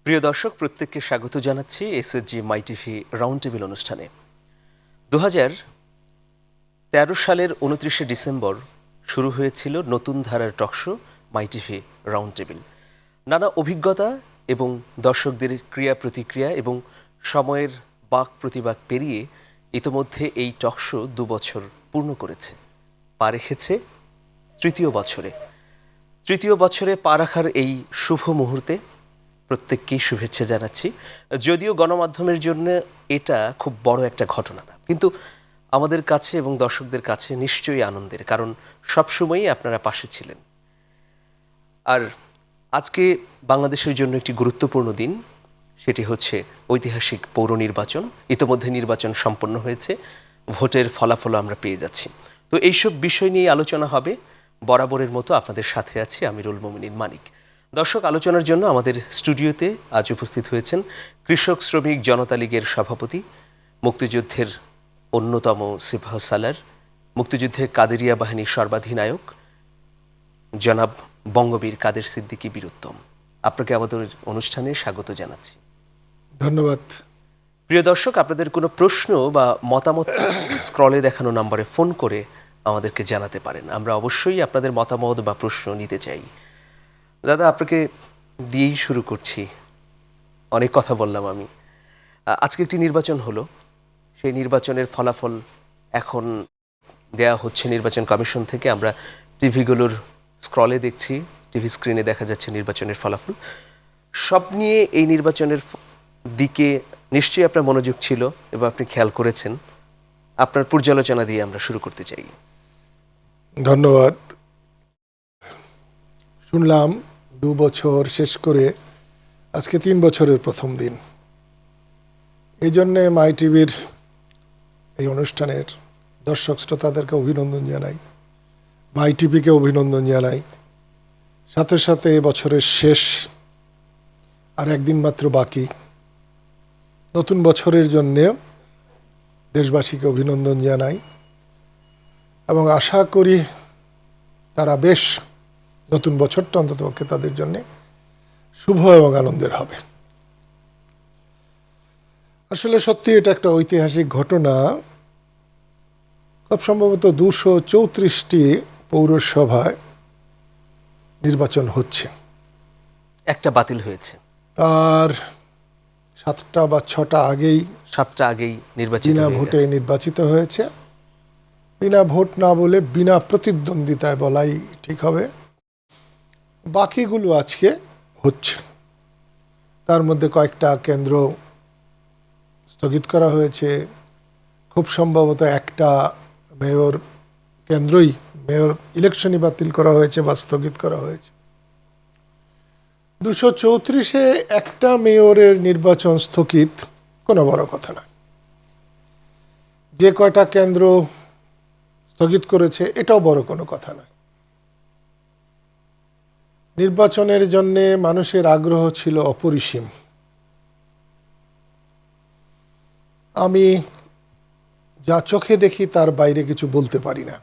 প্রিয় দর্শক, প্রত্যেককে স্বাগত জানাচ্ছি এসএসজি মাই টিভি রাউন্ড টেবিল অনুষ্ঠানে। 2013 সালের 29শে ডিসেম্বর শুরু হয়েছিল নতুন ধারার টকশো মাই টিভি রাউন্ড টেবিল। নানা অভিজ্ঞতা এবং দর্শকদের ক্রিয়া প্রতিক্রিয়া এবং সময়ের বাক প্রতিবাক পেরিয়ে ইতোমধ্যে এই টকশো 2 বছর পূর্ণ করেছে, পা রেখেছে তৃতীয় বছরে পা রাখার এই শুভ মুহূর্তে প্রত্যেককেই শুভেচ্ছা জানাচ্ছি। যদিও গণমাধ্যমের জন্য এটা খুব বড় একটা ঘটনা না, কিন্তু আমাদের কাছে এবং দর্শকদের কাছে নিশ্চয়ই আনন্দের, কারণ সবসময়ই আপনারা পাশে ছিলেন। আর আজকে বাংলাদেশের জন্য একটি গুরুত্বপূর্ণ দিন, সেটি হচ্ছে ঐতিহাসিক পৌর নির্বাচন। ইতোমধ্যে নির্বাচন সম্পন্ন হয়েছে, ভোটের ফলাফল আমরা পেয়ে যাচ্ছি। তো এইসব বিষয় নিয়ে আলোচনা হবে। বরাবরের মতো আপনাদের সাথে আছি আমিরুল মোমিনিন মানিক। দর্শক, আলোচনার জন্য আমাদের স্টুডিওতে আজ উপস্থিত হয়েছেন কৃষক শ্রমিক জনতা লীগের সভাপতি, মুক্তিযুদ্ধের অন্যতম সিপাহ সালার, মুক্তিযুদ্ধের কাদেরিয়া বাহিনীর সর্বাধিনায়ক জনাব বঙ্গবীর কাদের সিদ্দিকী বীরুত্তম। আপনাকে আমাদের অনুষ্ঠানে স্বাগত জানাচ্ছি। ধন্যবাদ। প্রিয় দর্শক, আপনাদের কোনো প্রশ্ন বা মতামত স্ক্রলে দেখানো নম্বরে ফোন করে আমাদেরকে জানাতে পারেন। আমরা অবশ্যই আপনাদের মতামত বা প্রশ্ন নিতে চাই। দাদা, আপনাকে দিয়েই শুরু করছি। অনেক কথা বললাম আমি। আজকে একটি নির্বাচন হলো, সেই নির্বাচনের ফলাফল এখন দেয়া হচ্ছে নির্বাচন কমিশন থেকে। আমরা টিভিগুলোর স্ক্রলে দেখছি, টিভি স্ক্রিনে দেখা যাচ্ছে নির্বাচনের ফলাফল। সব নিয়ে এই নির্বাচনের দিকে নিশ্চয়ই আপনার মনোযোগ ছিল এবং আপনি খেয়াল করেছেন। আপনার পর্যালোচনা দিয়ে আমরা শুরু করতে চাই। ধন্যবাদ। শুনলাম 2 বছর শেষ করে আজকে 3 বছরের প্রথম দিন। এই জন্যে মাই টিভির এই অনুষ্ঠানের দর্শক শ্রোতাদেরকে অভিনন্দন জানাই, মাই টিভিকে অভিনন্দন জানাই। সাথে সাথে বছরের শেষ আর একদিন মাত্র বাকি, নতুন বছরের জন্যে দেশবাসীকে অভিনন্দন জানাই এবং আশা করি তারা বেশ নতুন বছরটা অন্ততপক্ষে তাদের জন্য শুভ এবং আনন্দের হবে। আসলে সত্যি এটা একটা ঐতিহাসিক ঘটনা। খুব সম্ভবত 234টি পৌরসভায় নির্বাচন হচ্ছে, একটা বাতিল হয়েছে, তার 7টা বা 6টা আগেই নির্বাচিত বিনা ভোটে নির্বাচিত হয়েছে। বিনা ভোট না বলে বিনা প্রতিদ্বন্দ্বিতায় বলাই ঠিক হবে। বাকিগুলো আজকে হচ্ছে, তার মধ্যে কয়েকটা কেন্দ্র স্থগিত করা হয়েছে। খুব সম্ভবত একটা মেয়র কেন্দ্রই, মেয়র ইলেকশনই বাতিল করা হয়েছে বা স্থগিত করা হয়েছে। 234-এ একটা মেয়রের নির্বাচন স্থগিত কোনো বড় কথা না। যে কয়টা কেন্দ্র স্থগিত করেছে এটাও বড় কোনো কথা নয়। নির্বাচনের জন্যে মানুষের আগ্রহ ছিল অপরিসীম। আমি যা চোখে দেখি তার বাইরে কিছু বলতে পারি না।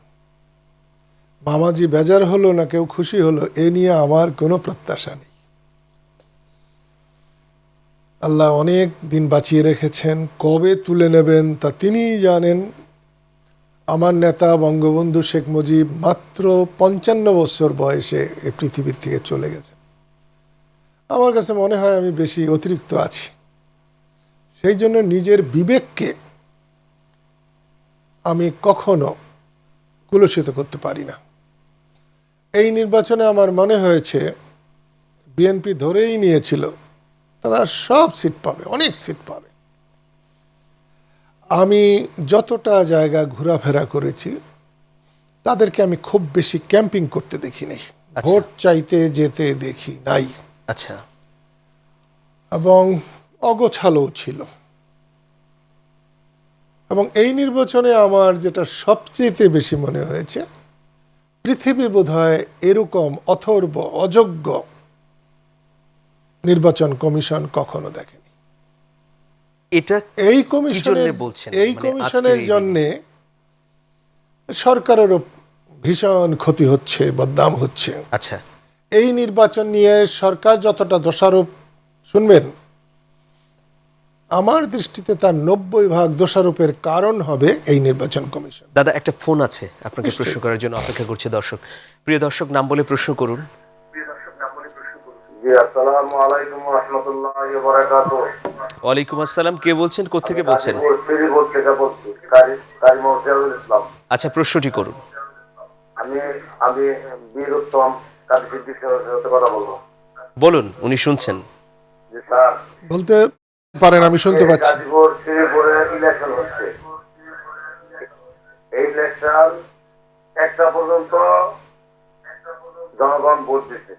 মামাজি বেজার হলো না কেউ খুশি হলো, এ নিয়ে আমার কোনো প্রত্যাশা নেই। আল্লাহ অনেক দিন বাঁচিয়ে রেখেছেন, কবে তুলে নেবেন তা তিনিই জানেন। আমার নেতা বঙ্গবন্ধু শেখ মুজিব মাত্র 55 বছর বয়সে এই পৃথিবীর থেকে চলে গেছেন। আমার কাছে মনে হয় আমি বেশি অতিরিক্ত আছি। সেই জন্য নিজের বিবেককে আমি কখনো কুলসিত করতে পারি না। এই নির্বাচনে আমার মনে হয়েছে বিএনপি ধরেই নিয়েছিল তারা সব সিট পাবে, অনেক সিট পাবে। আমি যতটা জায়গা ঘোরাফেরা করেছি তাদেরকে আমি খুব বেশি ক্যাম্পিং করতে দেখিনি, ভোট চাইতে যেতে দেখি নাই। আচ্ছা। এবং অগোছালো ছিল। এবং এই নির্বাচনে আমার যেটা সবচেয়ে বেশি মনে হয়েছে, পৃথিবী বোধহয় এরকম অথর্ব অযোগ্য নির্বাচন কমিশন কখনো দেখেনি। এটা এই কমিশনের জন্যে সরকারেরও ভীষণ ক্ষতি হচ্ছে, বদনাম হচ্ছে। আচ্ছা। এই নির্বাচন নিয়ে সরকার যতটা দোষারোপ শুনবেন, আমার দৃষ্টিতে তার 90% দোষারোপের কারণ হবে এই নির্বাচন কমিশন। দাদা একটা ফোন আছে আপনাকে নিশ্চয়ই। প্রশ্ন করার জন্য অপেক্ষা করছে দর্শক। প্রিয় দর্শক, নাম বলে প্রশ্ন করুন। জি, আসসালামু আলাইকুম ওয়া রাহমাতুল্লাহি ওয়া বারাকাতুহু। ওয়ালাইকুম আসসালাম, কে বলছেন, কোত্থেকে বলছেন? গাজীপুর শ্রীপুর থেকে বলছি, কারি মোহাম্মদ ইসলাম। আচ্ছা, প্রশ্নটি করুন। আমি আমি বীর উত্তম কাজী সিদ্দিক সাহেবের সাথে কথা বলবো। বলুন, উনি শুনছেন। জি স্যার, বলতে পারেন, আমি শুনতে পাচ্ছি। গাজীপুর শ্রীপুরে ইলেকশন হচ্ছে। এই ইলেকশন একটা পর্যন্ত জনগণ ভোট দিচ্ছে।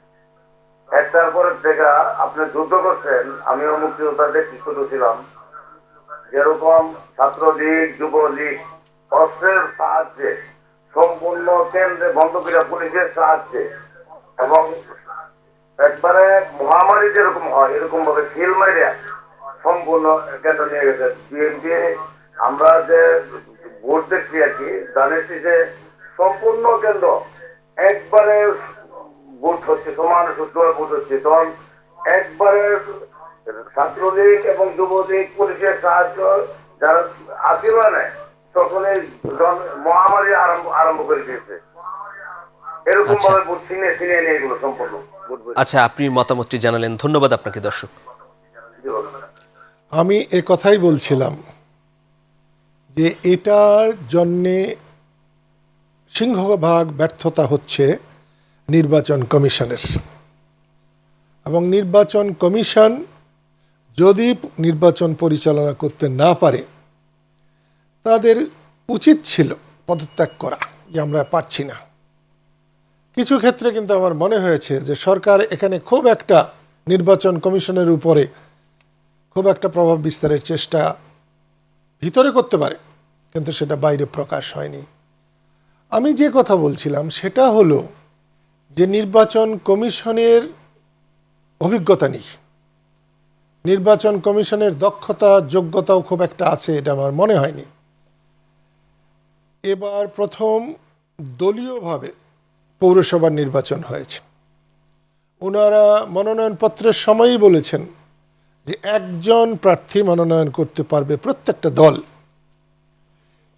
একটার পরের থেকে আপনি যুদ্ধ করছেন, আমিও মুক্তিযোদ্ধাদের শিক্ষিত ছিলাম। যেরকম ছাত্রলীগ, যুবলীগ অস্ত্রের সাহায্যে সম্পূর্ণ কেন্দ্রে বন্ধকিরা পুলিশের সাহায্যে এবং একবারে মহামারী যেরকম হয় এরকম ভাবে খিল মারিয়া সম্পূর্ণ কেন্দ্র নিয়ে গেছে বিএনপি। আমরা যে ভোট দেখছি আর কি, জানিছি যে সম্পূর্ণ কেন্দ্র একবারে ভোট হচ্ছে, সমান সুষ্ঠুভাবে ভোট হচ্ছে। তখন একবারে ছাত্রলীগ এবং যুবলীগ পুলিশের সাহায্য যারা আশীর্বাদ নেয় তখন এই মহামারী আরম্ভ করে দিয়েছে। এরকম ভাবে ভোট ছিনিয়ে ছিনিয়ে নিয়ে এগুলো সম্পূর্ণ ভোট বসে। আচ্ছা, আপনি মতামতটি জানালেন, ধন্যবাদ আপনাকে দর্শক। জি, বলুন। আমি এ কথাই বলছিলাম যে এটার জন্যে সিংহভাগ ব্যর্থতা হচ্ছে নির্বাচন কমিশনের। এবং নির্বাচন কমিশন যদি নির্বাচন পরিচালনা করতে না পারে, তাদের উচিত ছিল পদত্যাগ করা, যে আমরা পারছি না। কিছু ক্ষেত্রে কিন্তু আমার মনে হয়েছে যে সরকার এখানে খুব একটা নির্বাচন কমিশনের উপরে খুব একটা প্রভাব বিস্তারের চেষ্টা ভিতরে করতে পারে, কিন্তু সেটা বাইরে প্রকাশ হয়নি। আমি যে কথা বলছিলাম সেটা হলো যে নির্বাচন কমিশনের অভিজ্ঞতা নেই, নির্বাচন কমিশনের দক্ষতা যোগ্যতাও খুব একটা আছে এটা আমার মনে হয়নি। এবার প্রথম দলীয়ভাবে পৌরসভার নির্বাচন হয়েছে। ওনারা মনোনয়নপত্রের সময়ই বলেছেন যে একজন প্রার্থী মনোনয়ন করতে পারবে প্রত্যেকটা দল।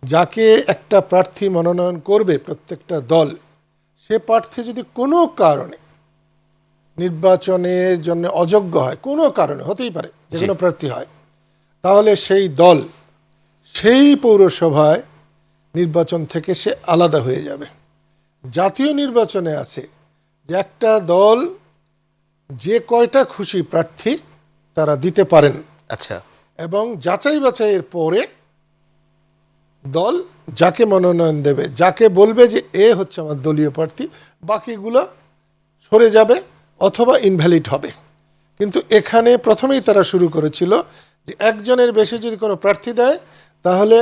যাকে একটা প্রার্থী মনোনয়ন করবে প্রত্যেকটা দল, সে প্রার্থী যদি কোনো কারণে নির্বাচনের জন্য অযোগ্য হয়, কোনো কারণে হতেই পারে, যে কোনো প্রার্থী হয়, তাহলে সেই দল সেই পৌরসভায় নির্বাচন থেকে সে আলাদা হয়ে যাবে। জাতীয় নির্বাচনে আছে যে একটা দল যে কয়টা খুশি প্রার্থী তারা দিতে পারেন, আচ্ছা, এবং যাচাই বাছাইয়ের পরে দল যাকে মনোনয়ন দেবে, যাকে বলবে যে এ হচ্ছে আমার দলীয় প্রার্থী, বাকিগুলো সরে যাবে অথবা ইনভ্যালিড হবে। কিন্তু এখানে প্রথমেই তারা শুরু করেছিল যে একজনের বেশি যদি কোনো প্রার্থী দেয় তাহলে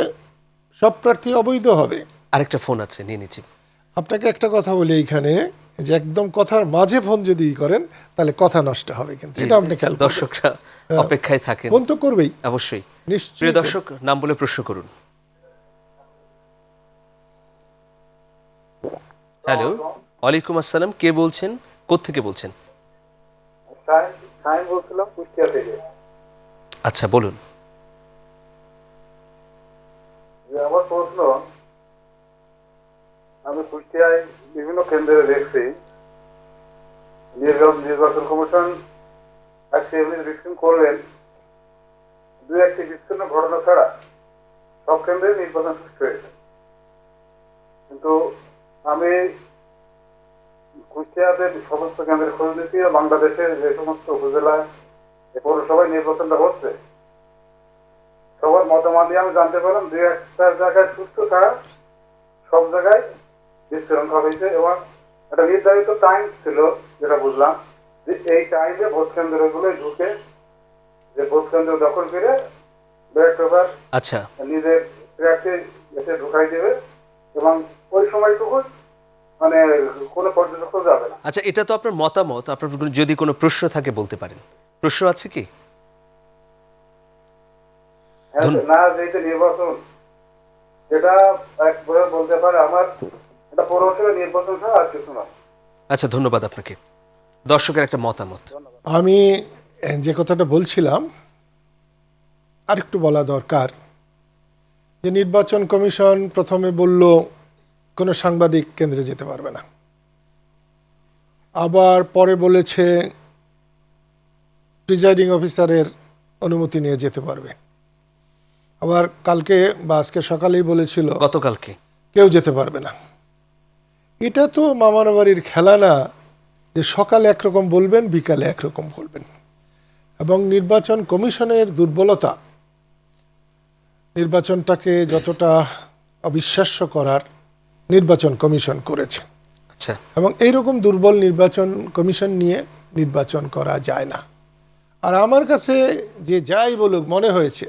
সব প্রার্থী অবৈধ হবে। আরেকটা ফোন আছে, নিয়ে নিচ্ছি। আপনাকে একটা কথা বলি এইখানে, যে একদম কথার মাঝে ফোন যদি করেন তাহলে কথা নষ্ট হবে, কিন্তু এটা আপনি খেয়াল করবেন। দর্শকরা অপেক্ষায় থাকেন, ফোন তো করবেই অবশ্যই। নিশ্চয়ই। প্রিয় দর্শক, নাম বলে প্রশ্ন করুন। হ্যালো, ওয়ালাইকুম আসসালাম, কে বলছেন, কোত্থেকে বলছেন? আমি বলছিলাম কুষ্টিয়া থেকে। আচ্ছা, বলুন। যে আমার প্রশ্ন, আমি কুষ্টিয়ায় বিভিন্ন কেন্দ্রে দেখছি নির্বাচন কমিশন আজকে রিভিশন করলেন, দুই একটি বিচ্ছিন্ন ঘটনা ছাড়া সব কেন্দ্রে নির্বাচন সুষ্ঠু হয়েছে। কিন্তু আমি কুষ্টিয়াতে সমস্ত কেন্দ্রের খোঁজ নিচ্ছি, বাংলাদেশের যে সমস্ত উপজেলায় পৌরসভায় নির্বাচনটা হচ্ছে সবার মতামত দিয়ে আমি জানতে পারলাম দুই একটা জায়গায় সুস্থ ছাড়া সব জায়গায় বিশৃঙ্খলা হয়েছে। এবং একটা নির্ধারিত টাইম ছিল, যেটা বুঝলাম যে এই টাইমে ভোট কেন্দ্রগুলো ঢুকে যে ভোট কেন্দ্র দখল করে ব্যালট পেপার আচ্ছা, নিজের প্রার্থী এসে ঢুকাই দেবে এবং ওই সময়টুকু মানে কোনো পর্যটক যাবে না। আচ্ছা, এটা তো আপনার মতামত, আপনার যদি কোনো প্রশ্ন থাকে বলতে পারেন। প্রশ্ন আছে কি? না, যেটা নির্বাচন যেটা একবারে বলতে পারে আমার এটা পৌরসভা নির্বাচন ছাড়া আর কিছু না। আচ্ছা, ধন্যবাদ আপনাকে। দর্শকের একটা মতামত। আমি যে কথাটা বলছিলাম আরেকটু বলা দরকার, যে নির্বাচন কমিশন প্রথমে বলল কোনো সাংবাদিক কেন্দ্রে যেতে পারবে না, আবার পরে বলেছে প্রিজাইডিং অফিসারের অনুমতি নিয়ে যেতে পারবে, আবার কালকে বা আজকে সকালেই বলেছিল গতকালকে কেউ যেতে পারবে না। এটা তো মামার বাড়ির খেলা না, যে সকালে একরকম বলবেন বিকালে একরকম বলবেন। এবং নির্বাচন কমিশনের দুর্বলতা, নির্বাচনটাকে যতটা অবিশ্বাস্য করার নির্বাচন কমিশন করেছে, আচ্ছা এবং এইরকম দুর্বল নির্বাচন কমিশন নিয়ে নির্বাচন করা যায় না। আর আমার কাছে যে যাই বলুক মনে হয়েছে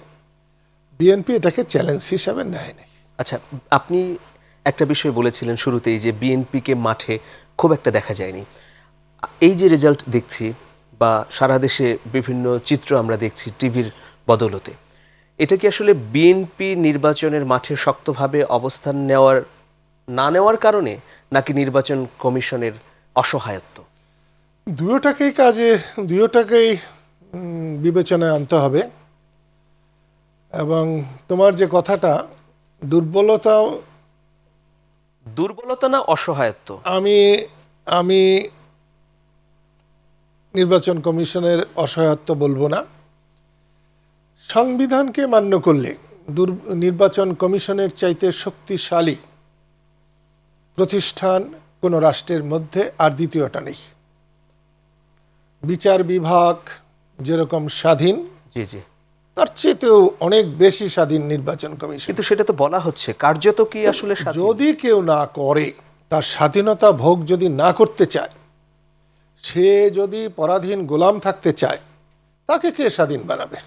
বিএনপি এটাকে চ্যালেঞ্জ হিসাবে নেয় নাই। আচ্ছা, আপনি একটা বিষয় বলেছিলেন শুরুতেই যে বিএনপিকে মাঠে খুব একটা দেখা যায়নি। এই যে রেজাল্ট দেখছি বা সারা দেশে বিভিন্ন চিত্র আমরা দেখছি টিভির বদৌলতে, এটা কি আসলে বিএনপি নির্বাচনের মাঠে শক্তভাবে অবস্থান না নেওয়ার কারণে, নাকি নির্বাচন কমিশনের অসহায়ত্ব? দুয়োটাকেই বিবেচনায় আনতে হবে। এবং তোমার যে কথাটা দুর্বলতা না অসহায়ত্ব? আমি নির্বাচন কমিশনের অসহায়ত্ব বলবো না। সংবিধানকে মান্য করলে নির্বাচন কমিশনের চাইতে শক্তিশালী প্রতিষ্ঠান কোনো রাষ্ট্রের মধ্যে আর দ্বিতীয়টা নেই। বিচার বিভাগ যেরকম স্বাধীন, জি জি, তার চেয়েতেও অনেক বেশি স্বাধীন নির্বাচন কমিশন। কিন্তু সেটা তো বলা হচ্ছে, কার্যত কি আসলে স্বাধীন? যদি কেউ না করে, তার স্বাধীনতা ভোগ যদি না করতে চায়, সে যদি পরাধীন গোলাম থাকতে চায়, তাকে কে স্বাধীন বানাবে?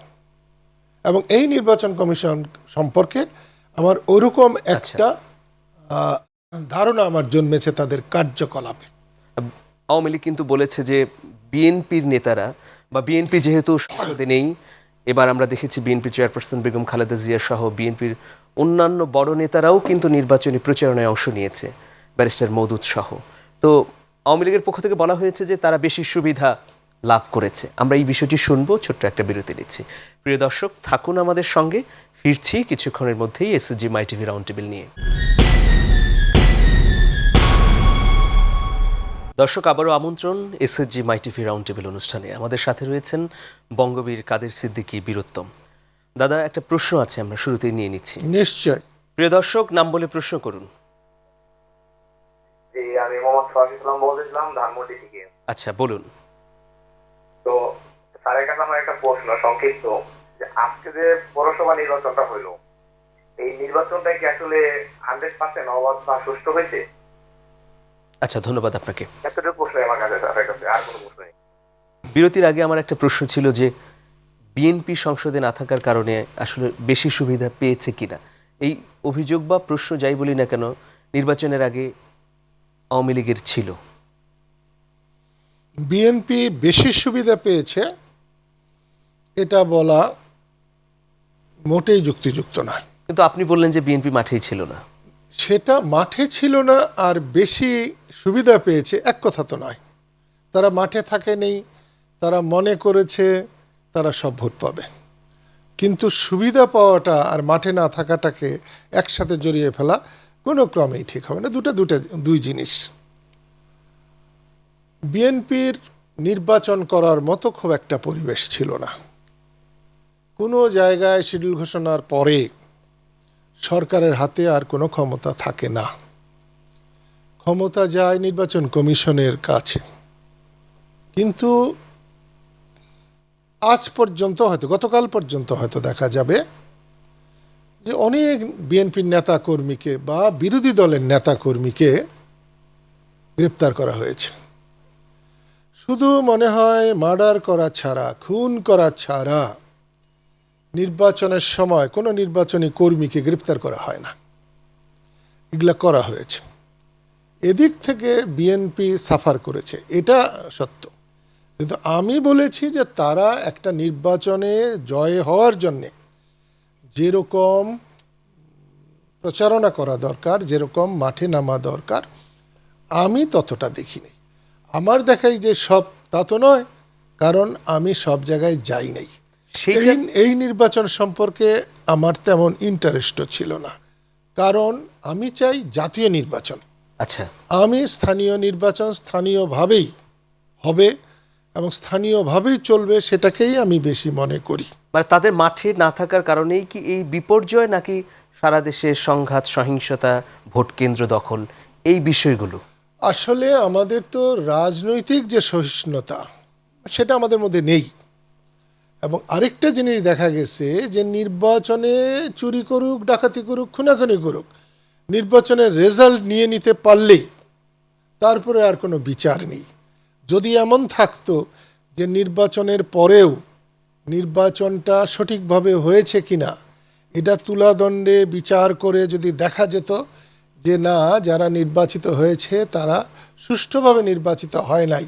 এবং এই নির্বাচন কমিশন সম্পর্কে আমার ওরকম একটা ধারণা আমার জন্মেছে তাদের কার্যকলাপে। আওয়ামী লীগ কিন্তু বলেছে যে বিএনপির নেতারা বা বিএনপি যেহেতু সংসদে নেই, এবার আমরা দেখেছি বিএনপি চেয়ারপারসন বেগম খালেদা জিয়া সহ বিএনপির অন্যান্য বড় নেতারাও কিন্তু নির্বাচনী প্রচারণায় অংশ নিয়েছে, ব্যারিস্টার মওদুদ সহ। তো আওয়ামী লীগের পক্ষ থেকে বলা হয়েছে যে তারা বেশি সুবিধা লাভ করেছে। আমরা এই বিষয়টি শুনবো, ছোট্ট একটা বিরতি নিচ্ছি। প্রিয় দর্শক, থাকুন আমাদের সঙ্গে, ফিরছি কিছুক্ষণের মধ্যেই এসএসজি মাই টিভি রাউন্ড টেবিল নিয়ে। দর্শক, আবারও আমন্ত্রণ এসএসজি মাই টিভি রাউন্ড টেবিল অনুষ্ঠানে। আমাদের সাথে রয়েছেন বঙ্গবীর কাদের সিদ্দিকী বীরোত্তম। দাদা, একটা প্রশ্ন আছে, আমরা শুরুতেই নিয়ে নিচ্ছি। নিশ্চয়। প্রিয় দর্শক, নাম বলে প্রশ্ন করুন। জি, আমি মোহাম্মদ শফিক ইসলাম বলতেছিলাম ধানমন্ডি থেকে। আচ্ছা, বলুন। তো স্যারের কাছে আমার একটা প্রশ্ন সংক্ষিপ্ত, যে আজকে যে পৌরসভা নির্বাচনটা হইলো, এই নির্বাচনটা কি আসলে 100% অবাধ বা সুষ্ঠু হয়েছে? আচ্ছা, ধন্যবাদ আপনাকে। এতটুকু প্রশ্ন আমার কাছে, স্যারের কাছে আর কোনো প্রশ্ন নেই। বিরতির আগে আমার একটা প্রশ্ন ছিল যে বিএনপি সংসদে না থাকার কারণে আসলে বেশি সুবিধা পেয়েছে কিনা। এই অভিযোগ বা প্রশ্ন যাই বলি না কেন, নির্বাচনের আগে আওয়ামী লীগের ছিল। বিএনপি বেশি সুবিধা পেয়েছে এটা বলা মোটেই যুক্তিযুক্ত নয়। কিন্তু আপনি বললেন যে বিএনপি মাঠেই ছিল না। সেটা মাঠে ছিল না আর বেশি সুবিধা পেয়েছে এক কথা তো নয়। তারা মাঠে থাকেনি, তারা মনে করেছে তারা সব ভোট পাবে, কিন্তু সুবিধা পাওয়াটা আর মাঠে না থাকাটাকে একসাথে জড়িয়ে ফেলা কোনো ক্রমেই ঠিক হবে না। দুই জিনিস। বিএনপির নির্বাচন করার মতো খুব একটা পরিবেশ ছিল না। কোনো জায়গায় শিডিউল ঘোষণার পরে সরকারের হাতে আর কোনো ক্ষমতা থাকে না, ক্ষমতা যায় নির্বাচন কমিশনের কাছে। কিন্তু আজ পর্যন্ত হয়তো, গতকাল পর্যন্ত হয়তো দেখা যাবে যে অনেক বিএনপির নেতা কর্মীকে বা বিরোধী দলের নেতা কর্মীকে গ্রেপ্তার করা হয়েছে। শুধু মনে হয় মার্ডার করা ছাড়া, খুন করা ছাড়া নির্বাচনের সময় কোনো নির্বাচনী কর্মীকে গ্রেপ্তার করা হয় না। এগুলা করা হয়েছে। এদিক থেকে বিএনপি সাফার করেছে, এটা সত্য। কিন্তু আমি বলেছি যে তারা একটা নির্বাচনে জয় হওয়ার জন্যে যেরকম প্রচারণা করা দরকার, যেরকম মাঠে নামা দরকার, আমি ততটা দেখিনি। আমার দেখাই যে সব তা তো নয়, কারণ আমি সব জায়গায় যাই নাই। সেইটা এই নির্বাচন সম্পর্কে আমার তেমন ইন্টারেস্টও ছিল না, কারণ আমি চাই জাতীয় নির্বাচন। আচ্ছা, আমি স্থানীয় নির্বাচন স্থানীয়ভাবেই হবে এবং স্থানীয়ভাবেই চলবে, সেটাকেই আমি বেশি মনে করি। মানে তাদের মাঠে না থাকার কারণেই কি এই বিপর্যয়, নাকি সারা দেশে সংঘাত, সহিংসতা, ভোট কেন্দ্র দখল, এই বিষয়গুলো? আসলে আমাদের তো রাজনৈতিক যে সহিষ্ণুতা সেটা আমাদের মধ্যে নেই। এবং আরেকটা জিনিস দেখা গেছে যে নির্বাচনে চুরি করুক, ডাকাতি করুক, খুনাখুনি করুক, নির্বাচনের রেজাল্ট নিয়ে নিতে পারলেই তারপরে আর কোনো বিচার নেই। যদি এমন থাকতো যে নির্বাচনের পরেও নির্বাচনটা সঠিকভাবে হয়েছে কিনা এটা তুলাদণ্ডে বিচার করে যদি দেখা যেত যে না, যারা নির্বাচিত হয়েছে তারা সুষ্ঠুভাবে নির্বাচিত হয় নাই,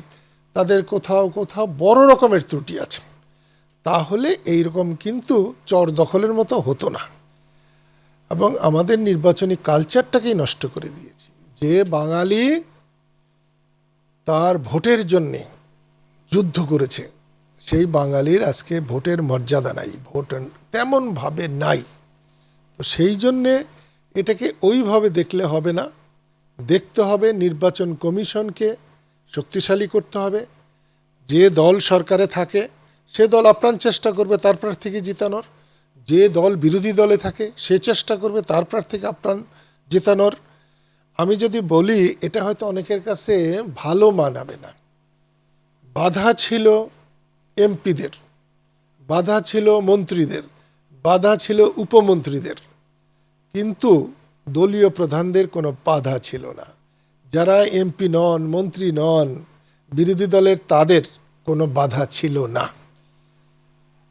তাদের কোথাও কোথাও বড় রকমের ত্রুটি আছে, তাহলে এইরকম কিন্তু চর দখলের মতো হতো না। এবং আমাদের নির্বাচনী কালচারটাকেই নষ্ট করে দিয়েছি। যে বাঙালি তার ভোটের জন্যে যুদ্ধ করেছে, সেই বাঙালির আজকে ভোটের মর্যাদা নাই, ভোট তেমনভাবে নাই। তো সেই জন্যে এটাকে ওইভাবে দেখলে হবে না, দেখতে হবে নির্বাচন কমিশনকে শক্তিশালী করতে হবে। যে দল সরকারে থাকে সে দল আপ্রাণ চেষ্টা করবে তার প্রার্থীকে জিতানোর, যে দল বিরোধী দলে থাকে সে চেষ্টা করবে তার প্রার্থীকে আপ্রাণ জেতানোর। আমি যদি বলি, এটা হয়তো অনেকের কাছে ভালো মানাবে না, বাধা ছিল এমপিদের, বাধা ছিল মন্ত্রীদের, বাধা ছিল উপমন্ত্রীদের, কিন্তু দলীয় প্রধানদের কোনো বাধা ছিল না। যারা এমপি নন, মন্ত্রী নন, বিরোধী দলের, তাদের কোনো বাধা ছিল না।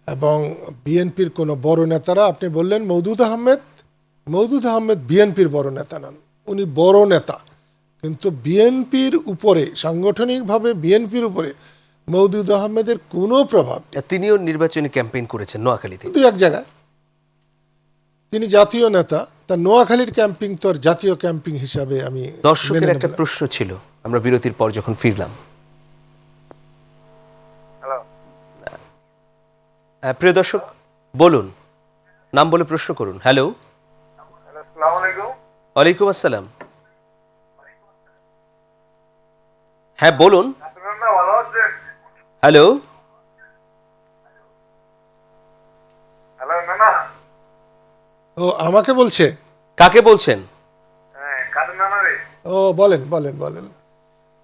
এবং বিএনপির কোনো বড় নেতারা, আপনি বললেন মওদুদ আহমেদ বিএনপির বড় নেতা নন, উনি বড় নেতা, কিন্তু বিএনপির উপরে, সাংগঠনিকভাবে বিএনপির উপরে মওদুদ আহমেদের কোনো প্রভাব নেই। তিনিও নির্বাচনী ক্যাম্পেইন করেছেন নোয়াখালীতে। কিন্তু এক জায়গায় তিনি জাতীয় নেতা, তার নোয়াখালীর ক্যাম্পিং তো আর জাতীয় ক্যাম্পিং হিসাবে আমি দর্শকের মেনে একটা নেব না। প্রশ্ন ছিল, আমরা বিরতির পর যখন ফিরলাম। হ্যালো, প্রিয় দর্শক, বলুন, নাম বলে প্রশ্ন করুন। হ্যালো। আসসালামু আলাইকুম। ওয়ালাইকুম আসসালাম। হ্যাঁ বলুন। আপনার না ভালো আছেন? হ্যালো। হ্যালো নানা। ও আমাকে বলছে? কাকে বলছেন? হ্যাঁ, কাদের নানা রে? ও বলেন বলেন বলেন।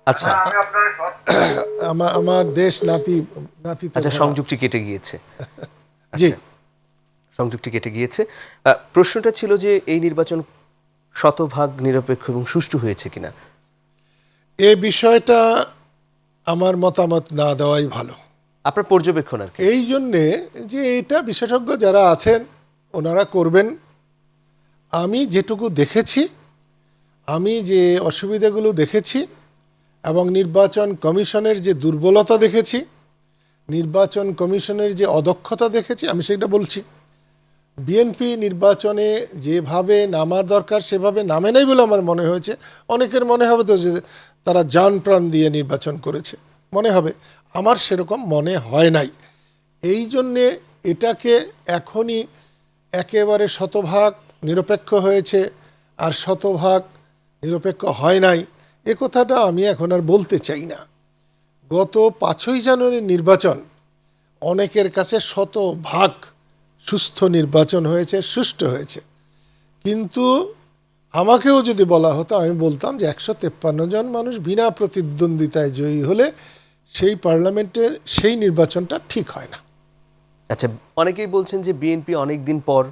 আচ্ছা আমি আপনার আমার দেশ নাতি নাতি তো আচ্ছা, ভরা। সংযোগটি কেটে গিয়েছে। জি, আচ্ছা, সংযোগটি কেটে গিয়েছে। প্রশ্নটা ছিল যে এই নির্বাচন শতভাগ নিরপেক্ষ এবং সুষ্ঠু হয়েছে কিনা। এ বিষয়টা আমার মতামত না দেওয়াই ভালো। আপনার পর্যবেক্ষণ আর কি। এই জন্যে যে এটা বিশেষজ্ঞ যারা আছেন ওনারা করবেন। আমি যেটুকু দেখেছি, আমি যে অসুবিধাগুলো দেখেছি এবং নির্বাচন কমিশনের যে দুর্বলতা দেখেছি, নির্বাচন কমিশনের যে অদক্ষতা দেখেছি, আমি সেটা বলছি। বিএনপি নির্বাচনে যেভাবে নামার দরকার সেভাবে নামে নাই বলে আমার মনে হয়েছে। অনেকের মনে হবে তো যে তারা জান প্রাণ দিয়ে নির্বাচন করেছে, মনে হবে। আমার সেরকম মনে হয় নাই। এই জন্যে এটাকে এখনই একেবারে শতভাগ নিরপেক্ষ হয়েছে আর শতভাগ নিরপেক্ষ হয় নাই, এ কথাটা আমি এখন আর বলতে চাই না। গত 5ই জানুয়ারির নির্বাচন অনেকের কাছে শতভাগ সুস্থ নির্বাচন হয়েছে, সুষ্ঠু হয়েছে। কিন্তু আমাকেও যদি বলা হতো, আমি বলতাম যে 153 জন মানুষ বিনা প্রতিদ্বন্দ্বিতায় জয়ী হলে সেই পার্লামেন্টের সেই নির্বাচনটা ঠিক হয় না। আচ্ছা, অনেকেই বলছেন যে বিএনপি অনেক দিন পর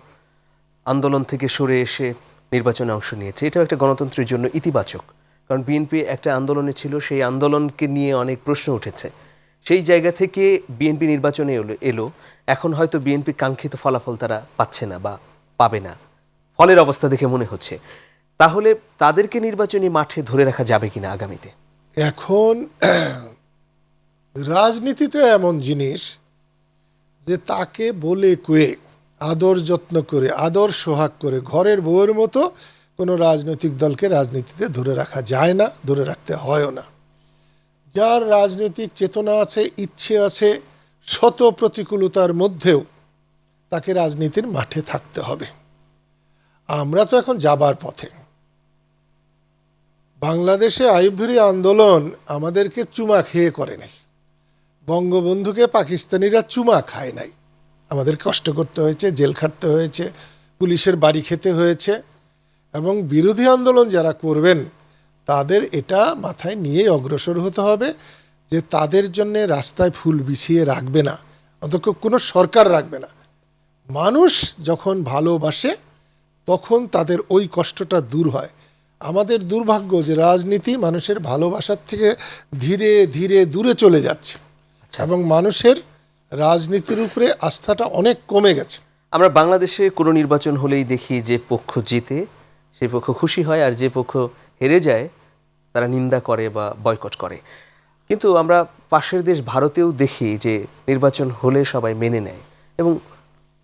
আন্দোলন থেকে সরে এসে নির্বাচনে অংশ নিয়েছে, এটাও একটা গণতন্ত্রের জন্য ইতিবাচক। কারণ বিএনপি একটা আন্দোলনে ছিল, সেই আন্দোলনকে নিয়ে অনেক প্রশ্ন উঠেছে, সেই জায়গা থেকে বিএনপি নির্বাচনে এলো। এখন হয়তো বিএনপি কাঙ্ক্ষিত ফলাফল তারা পাচ্ছে না বা পাবে না, ফলের অবস্থা দেখে মনে হচ্ছে। তাহলে তাদেরকে নির্বাচনী মাঠে ধরে রাখা যাবে কিনা আগামীতে? এখন রাজনীতিটা এমন জিনিস যে তাকে বলে কয়ে, আদর যত্ন করে, আদর সোহাগ করে, ঘরের বউয়ের মতো কোনো রাজনৈতিক দলকে রাজনীতিতে ধরে রাখা যায় না, ধরে রাখতে হয়ও না। যার রাজনৈতিক চেতনা আছে, ইচ্ছে আছে, শত প্রতিকূলতার মধ্যেও তাকে রাজনীতির মাঠে থাকতে হবে। আমরা তো এখন যাবার পথে। বাংলাদেশে আইয়ুব আন্দোলন আমাদেরকে চুমা খেয়ে করে নাই, বঙ্গবন্ধুকে পাকিস্তানিরা চুমা খায় নাই। আমাদের কষ্ট করতে হয়েছে, জেল খাটতে হয়েছে, পুলিশের বাড়ি খেতে হয়েছে। এবং বিরোধী আন্দোলন যারা করবেন তাদের এটা মাথায় নিয়েই অগ্রসর হতে হবে যে তাদের জন্য রাস্তায় ফুল বিছিয়ে রাখবে না, অন্তত কোনো সরকার রাখবে না। মানুষ যখন ভালোবাসে তখন তাদের ওই কষ্টটা দূর হয়। আমাদের দুর্ভাগ্য যে রাজনীতি মানুষের ভালোবাসার থেকে ধীরে ধীরে দূরে চলে যাচ্ছে এবং মানুষের রাজনীতির উপরে আস্থাটা অনেক কমে গেছে। আমরা বাংলাদেশে কোনো নির্বাচন হলেই দেখি যে পক্ষ জিতে সেই পক্ষ খুশি হয়, আর যে পক্ষ হেরে যায় তারা নিন্দা করে বা বয়কট করে। কিন্তু আমরা পাশের দেশ ভারতেও দেখি যে নির্বাচন হলে সবাই মেনে নেয় এবং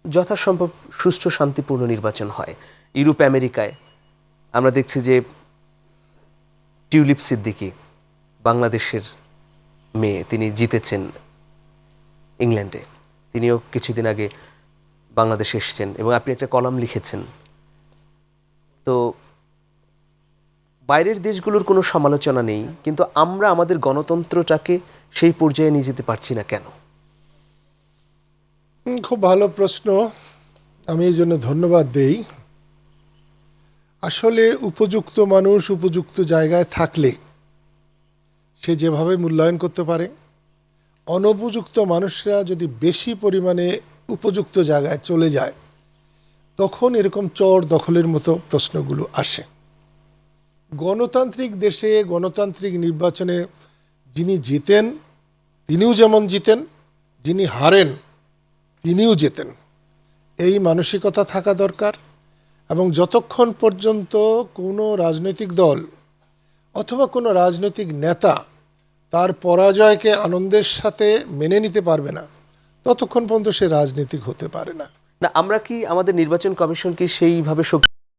যথাসম্ভব সুষ্ঠু শান্তিপূর্ণ নির্বাচন হয়। ইউরোপ আমেরিকায় আমরা দেখছি যে টিউলিপ সিদ্দিকী, বাংলাদেশের মেয়ে, তিনি জিতেছেন ইংল্যান্ডে। তিনিও কিছুদিন আগে বাংলাদেশে এসেছেন এবং আপনি একটা কলাম লিখেছেন। তো বাইরের দেশগুলোর কোনো সমালোচনা নেই, কিন্তু আমরা আমাদের গণতন্ত্রটাকে সেই পর্যায়ে নিয়ে যেতে পারছি না কেন? খুব ভালো প্রশ্ন, আমি এই জন্য ধন্যবাদ দেই। আসলে উপযুক্ত মানুষ উপযুক্ত জায়গায় থাকলে সে যেভাবে মূল্যায়ন করতে পারে, অনুপযুক্ত মানুষরা যদি বেশি পরিমাণে উপযুক্ত জায়গায় চলে যায় তখন এরকম চর দখলের মতো প্রশ্নগুলো আসে। গণতান্ত্রিক দেশে গণতান্ত্রিক নির্বাচনে যিনি জিতেন তিনিও যেমন জিতেন, যিনি হারেন তিনিও জেতেন, এই মানসিকতা থাকা দরকার। এবং যতক্ষণ পর্যন্ত কোনো রাজনৈতিক দল অথবা কোনো রাজনৈতিক নেতা তার পরাজয়কে আনন্দের সাথে মেনে নিতে পারবে না ততক্ষণ পর্যন্ত সে রাজনীতিক হতে পারে না। না, আমরা কি আমাদের নির্বাচন কমিশন কি সেইভাবে